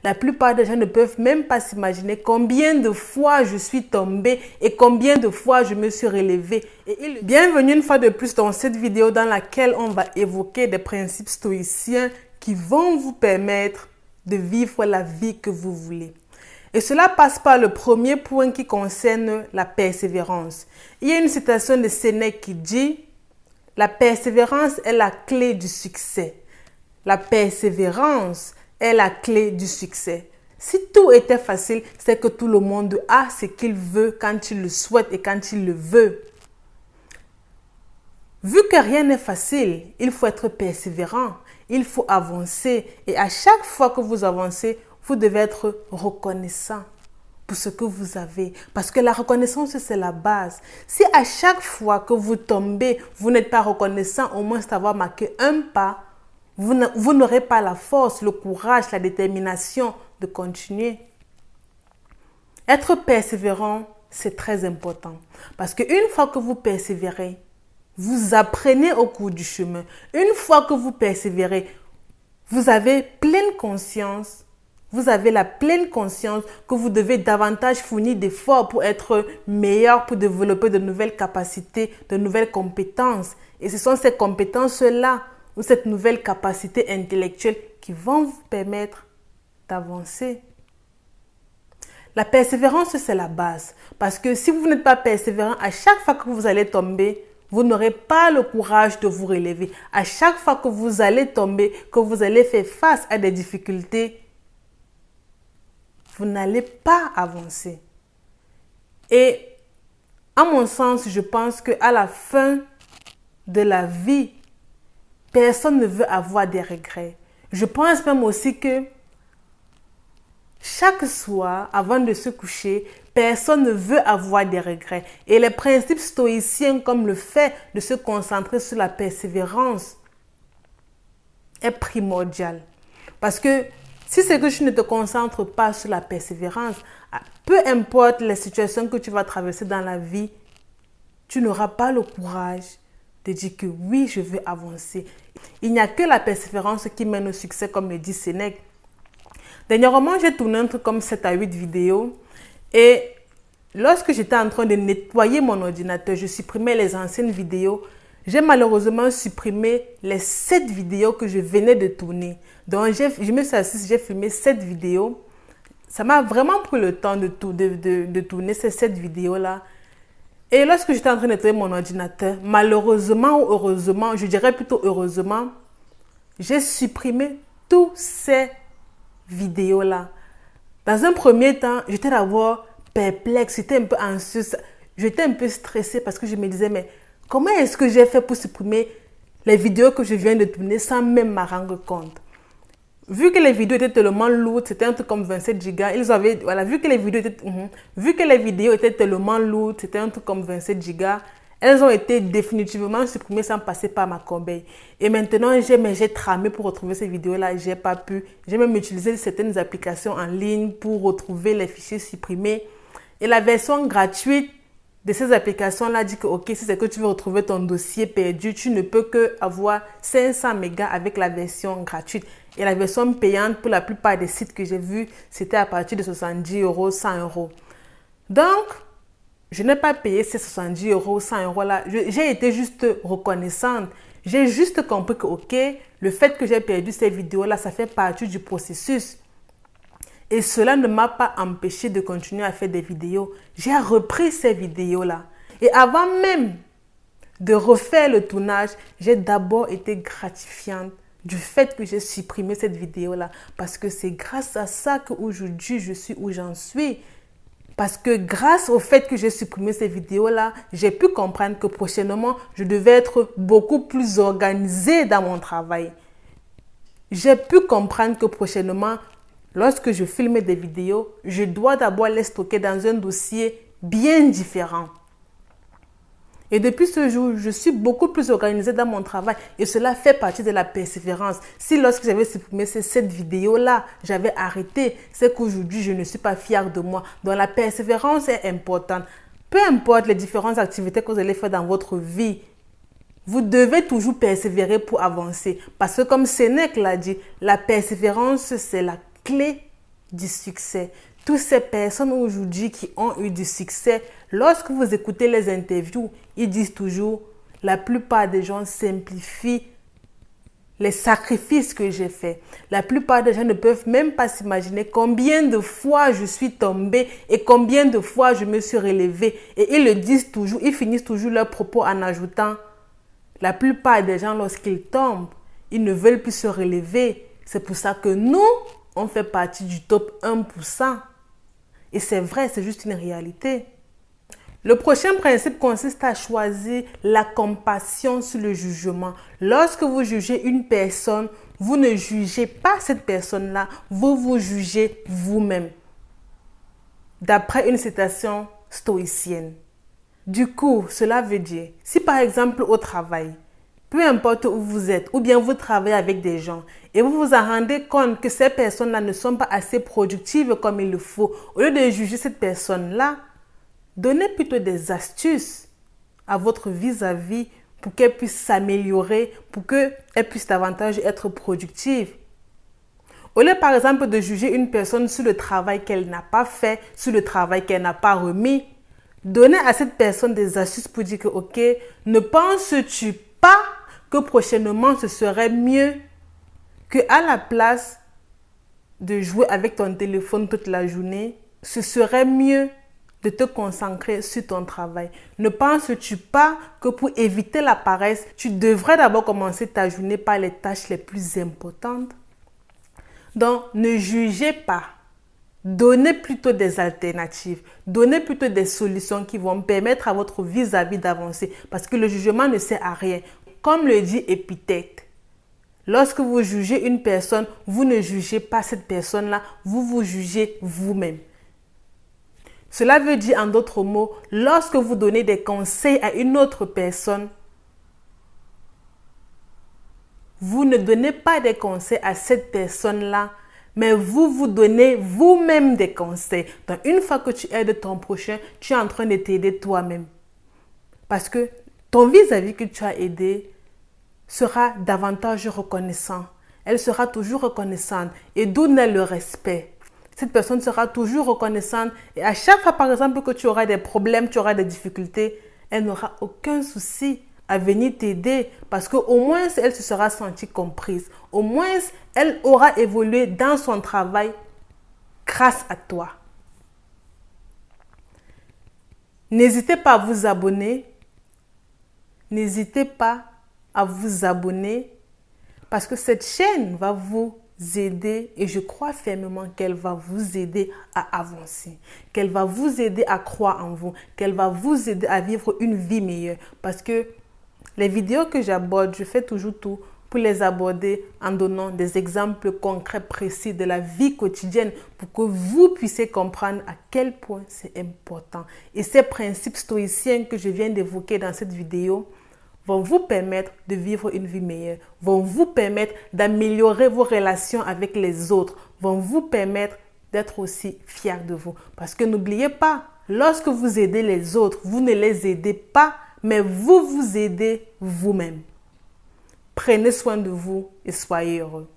La plupart des gens ne peuvent même pas s'imaginer combien de fois je suis tombée et combien de fois je me suis relevée. Bienvenue une fois de plus dans cette vidéo dans laquelle on va évoquer des principes stoïciens qui vont vous permettre de vivre la vie que vous voulez. Et cela passe par le premier point qui concerne la persévérance. Il y a une citation de Sénèque qui dit « La persévérance est la clé du succès. » La persévérance est la clé du succès. Si tout était facile, c'est que tout le monde a ce qu'il veut quand il le souhaite et quand il le veut. Vu que rien n'est facile, il faut être persévérant, il faut avancer. Et à chaque fois que vous avancez, vous devez être reconnaissant pour ce que vous avez. Parce que la reconnaissance, c'est la base. Si à chaque fois que vous tombez, vous n'êtes pas reconnaissant, au moins d'avoir marqué un pas, vous n'aurez pas la force, le courage, la détermination de continuer. Être persévérant, c'est très important. Parce qu'une fois que vous persévérez, vous apprenez au cours du chemin. Une fois que vous persévérez, vous avez pleine conscience. Vous avez la pleine conscience que vous devez davantage fournir d'efforts pour être meilleur, pour développer de nouvelles capacités, de nouvelles compétences. Et ce sont ces compétences-là ou cette nouvelle capacité intellectuelle qui vont vous permettre d'avancer. La persévérance, c'est la base. Parce que si vous n'êtes pas persévérant, à chaque fois que vous allez tomber, vous n'aurez pas le courage de vous relever. À chaque fois que vous allez tomber, que vous allez faire face à des difficultés, vous n'allez pas avancer. Et à mon sens, je pense qu'à la fin de la vie, personne ne veut avoir des regrets. Je pense même aussi que chaque soir, avant de se coucher, personne ne veut avoir des regrets. Et les principes stoïciens, comme le fait de se concentrer sur la persévérance, est primordial. Parce que si c'est que tu ne te concentres pas sur la persévérance, peu importe les situations que tu vas traverser dans la vie, tu n'auras pas le courage de dire que oui, je veux avancer. Il n'y a que la persévérance qui mène au succès, comme le dit Sénèque. Dernièrement, j'ai tourné un truc comme 7 à 8 vidéos et lorsque j'étais en train de nettoyer mon ordinateur, je supprimais les anciennes vidéos. J'ai malheureusement supprimé les 7 vidéos que je venais de tourner. Donc, je me suis assise, j'ai filmé 7 vidéos. Ça m'a vraiment pris le temps de tourner ces 7 vidéos-là. Et lorsque j'étais en train de nettoyer mon ordinateur, malheureusement ou heureusement, je dirais plutôt heureusement, j'ai supprimé toutes ces vidéos-là. Dans un premier temps, j'étais d'abord perplexe, j'étais un peu anxieuse, j'étais un peu stressée parce que je me disais, mais comment est-ce que j'ai fait pour supprimer les vidéos que je viens de tourner sans même m'en rendre compte? Vu que les vidéos étaient tellement lourdes, c'était un truc comme 27 gigas, vu que les vidéos étaient tellement lourdes, c'était un truc comme 27 gigas, elles ont été définitivement supprimées sans passer par ma corbeille. Et maintenant, j'ai tramé pour retrouver ces vidéos-là, j'ai pas pu. J'ai même utilisé certaines applications en ligne pour retrouver les fichiers supprimés. Et la version gratuite de ces applications-là dit que, ok, si c'est que tu veux retrouver ton dossier perdu, tu ne peux que avoir 500 mégas avec la version gratuite. Et la version payante, pour la plupart des sites que j'ai vus, c'était à partir de 70 €, 100 €. Donc, je n'ai pas payé ces 70 €, 100 € là. J'ai été juste reconnaissante. J'ai juste compris que, ok, le fait que j'ai perdu ces vidéos-là, ça fait partie du processus. Et cela ne m'a pas empêché de continuer à faire des vidéos. J'ai repris ces vidéos-là. Et avant même de refaire le tournage, j'ai d'abord été gratifiante du fait que j'ai supprimé cette vidéo-là. Parce que c'est grâce à ça qu'aujourd'hui, je suis où j'en suis. Parce que grâce au fait que j'ai supprimé ces vidéos-là, j'ai pu comprendre que prochainement, je devais être beaucoup plus organisée dans mon travail. J'ai pu comprendre que prochainement, lorsque je filme des vidéos, je dois d'abord les stocker dans un dossier bien différent. Et depuis ce jour, je suis beaucoup plus organisée dans mon travail et cela fait partie de la persévérance. Si lorsque j'avais supprimé ces 7 vidéos-là, j'avais arrêté, c'est qu'aujourd'hui, je ne suis pas fière de moi. Donc la persévérance est importante. Peu importe les différentes activités que vous allez faire dans votre vie, vous devez toujours persévérer pour avancer. Parce que comme Sénèque l'a dit, la persévérance, c'est la clé du succès. Toutes ces personnes aujourd'hui qui ont eu du succès, lorsque vous écoutez les interviews, ils disent toujours, la plupart des gens simplifient les sacrifices que j'ai faits. La plupart des gens ne peuvent même pas s'imaginer combien de fois je suis tombée et combien de fois je me suis relevée. Et ils le disent toujours, ils finissent toujours leurs propos en ajoutant, la plupart des gens lorsqu'ils tombent, ils ne veulent plus se relever. C'est pour ça que nous, on fait partie du top 1%. Et c'est vrai, c'est juste une réalité. Le prochain principe consiste à choisir la compassion sur le jugement. Lorsque vous jugez une personne, vous ne jugez pas cette personne-là, vous vous jugez vous-même. D'après une citation stoïcienne. Du coup, cela veut dire, si par exemple au travail, peu importe où vous êtes, ou bien vous travaillez avec des gens, et vous vous en rendez compte que ces personnes-là ne sont pas assez productives comme il le faut, au lieu de juger cette personne-là, donnez plutôt des astuces à votre vis-à-vis pour qu'elle puisse s'améliorer, pour qu'elle puisse davantage être productive. Au lieu par exemple de juger une personne sur le travail qu'elle n'a pas fait, sur le travail qu'elle n'a pas remis, donnez à cette personne des astuces pour dire que ok, ne penses-tu pas que prochainement ce serait mieux que à la place de jouer avec ton téléphone toute la journée, ce serait mieux de te concentrer sur ton travail. Ne penses-tu pas que pour éviter la paresse, tu devrais d'abord commencer ta journée par les tâches les plus importantes? Donc, ne jugez pas. Donnez plutôt des alternatives. Donnez plutôt des solutions qui vont permettre à votre vis-à-vis d'avancer. Parce que le jugement ne sert à rien. Comme le dit Épithète, lorsque vous jugez une personne, vous ne jugez pas cette personne-là, vous vous jugez vous-même. Cela veut dire en d'autres mots, lorsque vous donnez des conseils à une autre personne, vous ne donnez pas des conseils à cette personne-là, mais vous donnez vous-même des conseils. Donc, une fois que tu aides ton prochain, tu es en train de t'aider toi-même. Parce que ton vis-à-vis que tu as aidé sera davantage reconnaissant. Elle sera toujours reconnaissante. Et d'où naît le respect. Cette personne sera toujours reconnaissante. Et à chaque fois, par exemple, que tu auras des problèmes, tu auras des difficultés, elle n'aura aucun souci à venir t'aider parce qu'au moins, elle se sera sentie comprise. Au moins, elle aura évolué dans son travail grâce à toi. N'hésitez pas à vous abonner. N'hésitez pas à vous abonner parce que cette chaîne va vous aider et je crois fermement qu'elle va vous aider à avancer, qu'elle va vous aider à croire en vous, qu'elle va vous aider à vivre une vie meilleure parce que les vidéos que j'aborde, je fais toujours tout pour les aborder en donnant des exemples concrets, précis de la vie quotidienne pour que vous puissiez comprendre à quel point c'est important. Et ces principes stoïciens que je viens d'évoquer dans cette vidéo vont vous permettre de vivre une vie meilleure, vont vous permettre d'améliorer vos relations avec les autres, vont vous permettre d'être aussi fiers de vous. Parce que n'oubliez pas, lorsque vous aidez les autres, vous ne les aidez pas, mais vous vous aidez vous-même. Prenez soin de vous et soyez heureux.